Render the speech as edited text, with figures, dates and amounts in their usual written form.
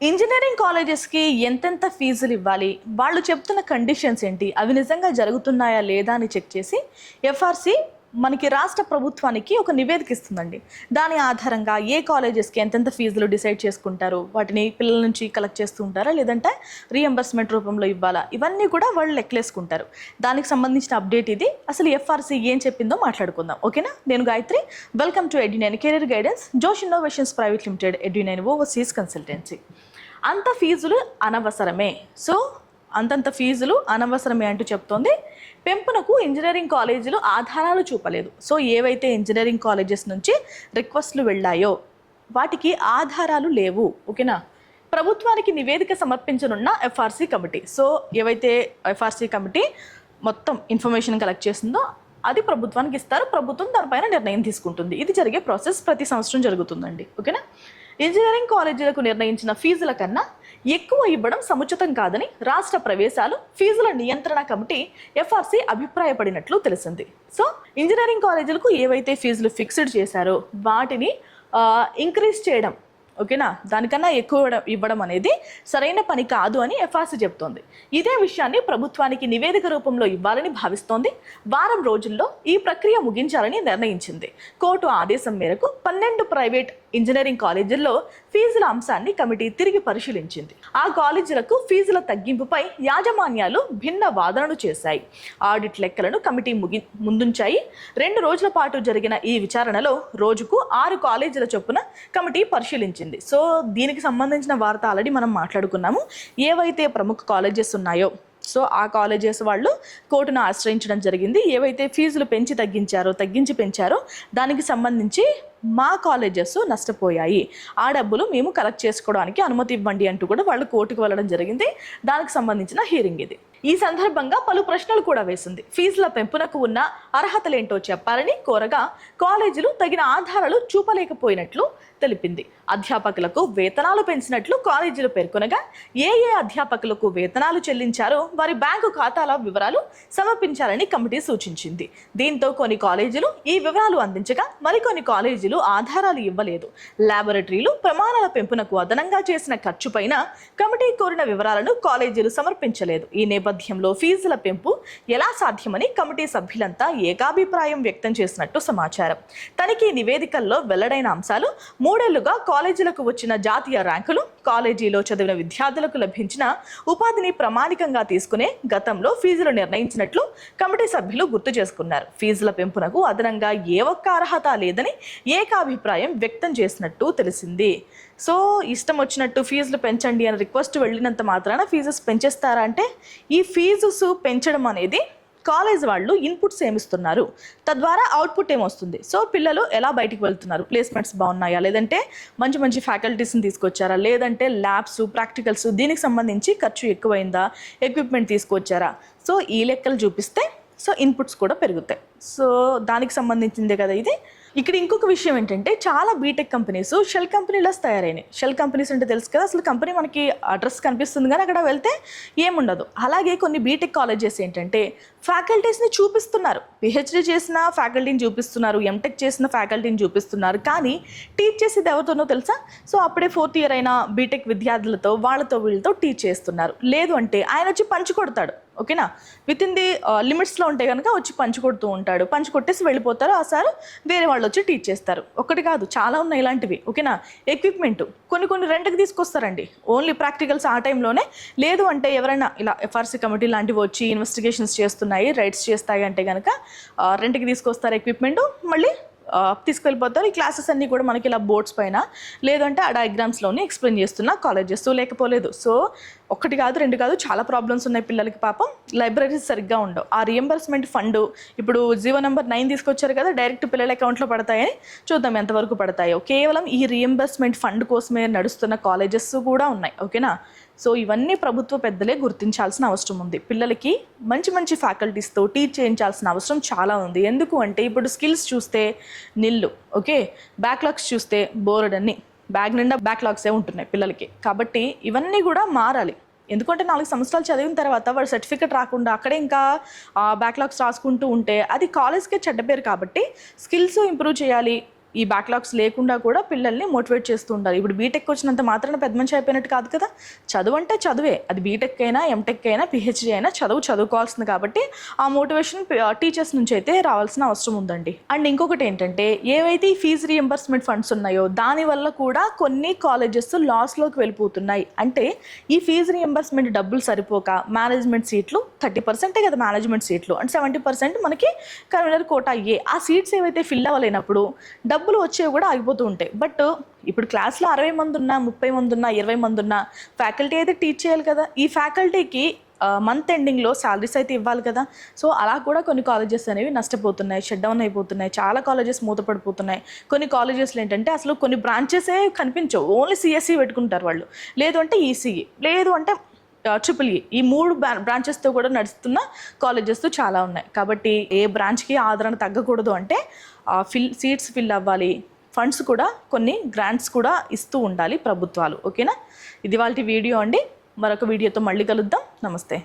Engineering కాలేజెస్‌కి ఎంతెంత ఫీజులు ఇవ్వాలి? వాళ్ళు చెప్తున్న కండిషన్స్ ఏంటి? అవి నిజంగా జరుగుతున్నాయా లేదా అని చెక్ చేసి ఎఫ్ఆర్‌సి మనకి రాష్ట్ర ప్రభుత్వానికి ఒక నివేదిక ఇస్తుందండి. దాని ఆధారంగా ఏ కాలేజెస్‌కి ఎంతెంత ఫీజులు డిసైడ్ చేసుకుంటారు? వాటిని పిల్లల నుంచి కలెక్ట్ చేస్తూ ఉంటారా? లేదంటే రీయింబర్స్‌మెంట్ రూపంలో ఇవ్వాలా? ఇవన్నీ కూడా వాళ్ళు లెక్కలేసుకుంటారు. దానికి సంబంధించిన అప్డేట్ ఇది. అసలు ఎఫ్ఆర్‌సి ఏం చెప్పిందో మాట్లాడుకుందాం. ఓకేనా? నేను Gayatri. Welcome to Edunain career guidance, Josh innovations private limited, Edunain overseas consultancy. అంత ఫీజులు అనవసరమే. సో అంతంత ఫీజులు అనవసరమే అంటూ చెప్తోంది. పెంపునకు ఇంజనీరింగ్ కాలేజీలు ఆధారాలు చూపలేదు. సో ఏవైతే ఇంజనీరింగ్ కాలేజెస్ నుంచి రిక్వెస్ట్లు వెళ్ళాయో వాటికి ఆధారాలు లేవు. ఓకేనా? ప్రభుత్వానికి నివేదిక సమర్పించనున్న ఎఫ్ఆర్‌సి కమిటీ. సో ఏవైతే ఎఫ్ఆర్‌సి కమిటీ మొత్తం ఇన్ఫర్మేషన్ కలెక్ట్ చేసిందో అది ప్రభుత్వానికి ఇస్తారు. ప్రభుత్వం దానిపైన నిర్ణయం తీసుకుంటుంది. ఇది జరిగే ప్రాసెస్ ప్రతి సంవత్సరం జరుగుతుందండి. ఓకేనా? ఇంజనీరింగ్ కాలేజీలకు నిర్ణయించిన ఫీజుల కన్నా ఎక్కువ ఇవ్వడం సముచితం కాదని రాష్ట్ర ప్రవేశాలు ఫీజుల నియంత్రణ కమిటీ ఎఫ్ఆర్‌సి అభిప్రాయపడినట్లు తెలిసింది. సో ఇంజనీరింగ్ కాలేజీలకు ఏవైతే ఫీజులు ఫిక్స్డ్ చేశారో వాటిని ఇంక్రీజ్ చేయడం, ఓకేనా, దానికన్నా ఎక్కువ ఇవ్వడం అనేది సరైన పని కాదు అని ఎఫ్ఆర్‌సి చెప్తోంది. ఇదే విషయాన్ని ప్రభుత్వానికి నివేదిక రూపంలో ఇవ్వాలని భావిస్తోంది. వారం రోజుల్లో ఈ ప్రక్రియ ముగించాలని నిర్ణయించింది. కోర్టు ఆదేశం మేరకు 12 ప్రైవేట్ ఇంజనీరింగ్ కాలేజీల్లో ఫీజుల అంశాన్ని కమిటీ తిరిగి పరిశీలించింది. ఆ కాలేజీలకు ఫీజుల తగ్గింపుపై యాజమాన్యాలు భిన్న వాదనలు చేశాయి. ఆడిట్ లెక్కలను కమిటీ ముందుంచాయి. 2 రోజుల పాటు జరిగిన ఈ విచారణలో రోజుకు 6 కాలేజీల చొప్పున కమిటీ పరిశీలించింది. సో దీనికి సంబంధించిన వార్త ఆల్రెడీ మనం మాట్లాడుకున్నాము. ఏవైతే ప్రముఖ కాలేజెస్ ఉన్నాయో సో ఆ కాలేజెస్ వాళ్ళు కోర్టును ఆశ్రయించడం జరిగింది. ఏవైతే ఫీజులు తగ్గించి పెంచారో దానికి సంబంధించి మా కాలేజెస్ నష్టపోయాయి, ఆ డబ్బులు మేము కలెక్ట్ చేసుకోవడానికి అనుమతి ఇవ్వండి అంటూ కూడా వాళ్ళు కోర్టుకు వెళ్ళడం జరిగింది. దానికి సంబంధించిన హీరింగ్ ఇది. ఈ సందర్భంగా పలు ప్రశ్నలు కూడా వేసింది. ఫీజుల పెంపునకు ఉన్న అర్హతలేంటో చెప్పాలని కోరగా కాలేజీలు తగిన ఆధారాలు చూపలేకపోయినట్లు తెలిపింది. అధ్యాపకులకు వేతనాలు పెంచినట్లు కాలేజీలు పేర్కొనగా ఏ అధ్యాపకులకు వేతనాలు చెల్లించారో వారి బ్యాంకు ఖాతాల వివరాలు సమర్పించాలని కమిటీ సూచించింది. దీంతో కొన్ని కాలేజీలు ఈ వివరాలు అందించగా మరికొన్ని కాలేజీలు ఆధారాలు ఇవ్వలేదు. ల్యాబొరేటరీలు ప్రమాణాల పెంపునకు అదనంగా చేసిన ఖర్చుపైన కమిటీ కోరిన వివరాలను కాలేజీలు సమర్పించలేదు. ఈ నేపథ్యంలో ఫీజుల పెంపు ఎలా సాధ్యమని కమిటీ సభ్యులంతా ఏకాభిప్రాయం వ్యక్తం చేసినట్టు సమాచారం. తనిఖీ నివేదికల్లో వెల్లడైన అంశాలు: 3 ఏళ్లుగా కాలేజీలకు వచ్చిన జాతీయ ర్యాంకులు, కాలేజీలో చదివిన విద్యార్థులకు లభించిన ఉపాధిని ప్రామాణికంగా తీసుకునే గతంలో ఫీజులు నిర్ణయించినట్లు కమిటీ సభ్యులు గుర్తు చేసుకున్నారు. ఫీజుల పెంపునకు అదనంగా ఏ ఒక్క అర్హత లేదని ఏకాభిప్రాయం వ్యక్తం చేసినట్టు తెలిసింది. సో ఇష్టం వచ్చినట్టు ఫీజులు పెంచండి అని రిక్వెస్ట్ వెళ్ళినంత మాత్రాన ఫీజెస్ పెంచేస్తారా అంటే, ఈ ఫీజెస్ పెంచడం అనేది కాలేజ్ వాళ్ళు ఇన్పుట్స్ ఏమిస్తున్నారు, తద్వారా అవుట్పుట్ ఏమొస్తుంది. సో పిల్లలు ఎలా బయటికి వెళ్తున్నారు, ప్లేస్మెంట్స్ బాగున్నాయా, లేదంటే మంచి మంచి ఫ్యాకల్టీస్ని తీసుకొచ్చారా, లేదంటే ల్యాబ్స్, ప్రాక్టికల్స్ దీనికి సంబంధించి ఖర్చు ఎక్కువైందా, ఎక్విప్మెంట్ తీసుకొచ్చారా. సో ఈ లెక్కలు చూపిస్తే సో ఇన్పుట్స్ కూడా పెరుగుతాయి. సో దానికి సంబంధించిందే కదా ఇది. ఇక్కడ ఇంకొక విషయం ఏంటంటే, చాలా బీటెక్ కంపెనీస్ షెల్ కంపెనీలాస్ తయారైనాయి. షెల్ కంపెనీస్ అంటే తెలుసు కదా, అసలు కంపెనీ మనకి అడ్రస్ కనిపిస్తుంది కానీ అక్కడ వెళ్తే ఏముండదు. అలాగే కొన్ని బీటెక్ కాలేజెస్ ఏంటంటే ఫ్యాకల్టీస్ని చూపిస్తున్నారు, పిహెచ్డీ చేసిన ఫ్యాకల్టీని చూపిస్తున్నారు, ఎంటెక్ చేసిన ఫ్యాకల్టీని చూపిస్తున్నారు, కానీ టీచ్ చేసేది ఎవరితోనో తెలుసా? సో అప్పుడే 4th ఇయర్ అయిన బీటెక్ విద్యార్థులతో వీళ్ళతో టీచ్ చేస్తున్నారు. లేదు అంటే ఆయన వచ్చి పంచి కొడతాడు. ఓకేనా? విత్ ఇన్ ది లిమిట్స్లో ఉంటే కనుక వచ్చి పంచి కొడుతూ ఉంటాడు. పంచి కొట్టేసి వెళ్ళిపోతారు. ఆ సార్ వేరే వాళ్ళు వచ్చి టీచ్ చేస్తారు. ఒకటి కాదు, చాలా ఉన్నాయి ఇలాంటివి. ఓకేనా? ఎక్విప్మెంట్ కొన్ని రెంట్కి తీసుకొస్తారండి, ఓన్లీ ప్రాక్టికల్స్ ఆ టైంలోనే. లేదు అంటే ఎవరైనా ఇలా ఎఫ్ఆర్‌సి కమిటీ లాంటివి వచ్చి ఇన్వెస్టిగేషన్స్ చేస్తున్నాయి, రైట్స్ చేస్తాయి అంటే కనుక రెంట్కి తీసుకొస్తారు ఎక్విప్మెంట్, మళ్ళీ తీసుకెళ్ళిపోతారు. ఈ క్లాసెస్ అన్నీ కూడా మనకి ఇలా బోర్డ్స్ పైన లేదంటే ఆ డయాగ్రామ్స్లోనే ఎక్స్ప్లెయిన్ చేస్తున్న కాలేజెస్ లేకపోలేదు. సో 1 కాదు 2 కాదు, చాలా ప్రాబ్లమ్స్ ఉన్నాయి పిల్లలకి. పాపం లైబ్రరీస్ సరిగ్గా ఉండవు. ఆ రియంబర్స్మెంట్ ఫండ్ ఇప్పుడు జీవో నెంబర్ 9 తీసుకొచ్చారు కదా, డైరెక్ట్ పిల్లల అకౌంట్లో పడతాయని. చూద్దాం ఎంతవరకు పడతాయో. కేవలం ఈ రియంబర్స్మెంట్ ఫండ్ కోసమే నడుస్తున్న కాలేజెస్ కూడా ఉన్నాయి. ఓకేనా? సో ఇవన్నీ ప్రభుత్వ పెద్దలే గుర్తించాల్సిన అవసరం ఉంది. పిల్లలకి మంచి మంచి ఫ్యాకల్టీస్తో టీచ్ చేయించాల్సిన అవసరం చాలా ఉంది. ఎందుకు అంటే ఇప్పుడు స్కిల్స్ చూస్తే నిల్లు, ఓకే, బ్యాక్లాగ్స్ చూస్తే బోర్డన్ని, బ్యాగ్ నిండా బ్యాక్లాగ్సే ఉంటున్నాయి పిల్లలకి. కాబట్టి ఇవన్నీ కూడా మారాలి. ఎందుకంటే 4 సంవత్సరాలు చదివిన తర్వాత వాడు సర్టిఫికేట్ రాకుండా అక్కడే ఇంకా బ్యాక్లాగ్స్ రాసుకుంటూ ఉంటే అది కాలేజ్కే చెడ్డ పేరు. కాబట్టి స్కిల్స్ ఇంప్రూవ్ చేయాలి, ఈ బ్యాక్లాగ్స్ లేకుండా కూడా పిల్లల్ని మోటివేట్ చేస్తూ ఉండాలి. ఇప్పుడు బీటెక్ వచ్చినంత మాత్రాన పెద్ద మనిషి అయిపోయినట్టు కాదు కదా. చదువు అంటే చదువే, అది బీటెక్ అయినా ఎంటెక్ అయినా పిహెచ్డీ అయినా చదువుకోవాల్సింది. కాబట్టి ఆ మోటివేషన్ టీచర్స్ నుంచి అయితే రావాల్సిన అవసరం ఉందండి. అండ్ ఇంకొకటి ఏంటంటే, ఏవైతే ఈ ఫీజు రీఎంబర్స్మెంట్ ఫండ్స్ ఉన్నాయో దానివల్ల కూడా కొన్ని కాలేజెస్ లాస్లోకి వెళ్ళిపోతున్నాయి. అంటే ఈ ఫీజు రీఎంబర్స్మెంట్ డబ్బులు సరిపోక మేనేజ్మెంట్ సీట్లు 30% కదా మేనేజ్మెంట్ సీట్లు, అంటే 70% మనకి కన్వీనర్ కోటా అయ్యే ఆ సీట్స్ ఏవైతే ఫిల్ అవ్వలేనప్పుడు డబ్బులు వచ్చేవి కూడా ఆగిపోతూ ఉంటాయి. బట్ ఇప్పుడు క్లాస్లో 60 మంది ఉన్నా, 30 మంది ఉన్నా, 20 మంది ఉన్నా ఫ్యాకల్టీ అయితే టీచ్ చేయాలి కదా. ఈ ఫ్యాకల్టీకి మంత్ ఎండింగ్లో శాలరీస్ అయితే ఇవ్వాలి కదా. సో అలా కూడా కొన్ని కాలేజెస్ అనేవి నష్టపోతున్నాయి, షట్ డౌన్ అయిపోతున్నాయి, చాలా కాలేజెస్ మూతపడిపోతున్నాయి. కొన్ని కాలేజెస్లో ఏంటంటే అసలు కొన్ని బ్రాంచెసే కనిపించవు, ఓన్లీ సిఎస్సి పెట్టుకుంటారు వాళ్ళు, లేదు అంటే ఈసీఈ, లేదు అంటే ట్రిపుల్ ఈ 3 బ్రాంచెస్తో కూడా నడుస్తున్న కాలేజెస్ చాలా ఉన్నాయి. కాబట్టి ఏ బ్రాంచ్కి ఆదరణ తగ్గకూడదు అంటే సీట్స్ ఫిల్ అవ్వాలి, ఫండ్స్ కూడా కొన్ని గ్రాంట్స్ కూడా ఇస్తూ ఉండాలి ప్రభుత్వాలు. ఓకేనా, ఇది వాళ్ళ వీడియో అండి. మరొక వీడియోతో మళ్ళీ కలుద్దాం. నమస్తే.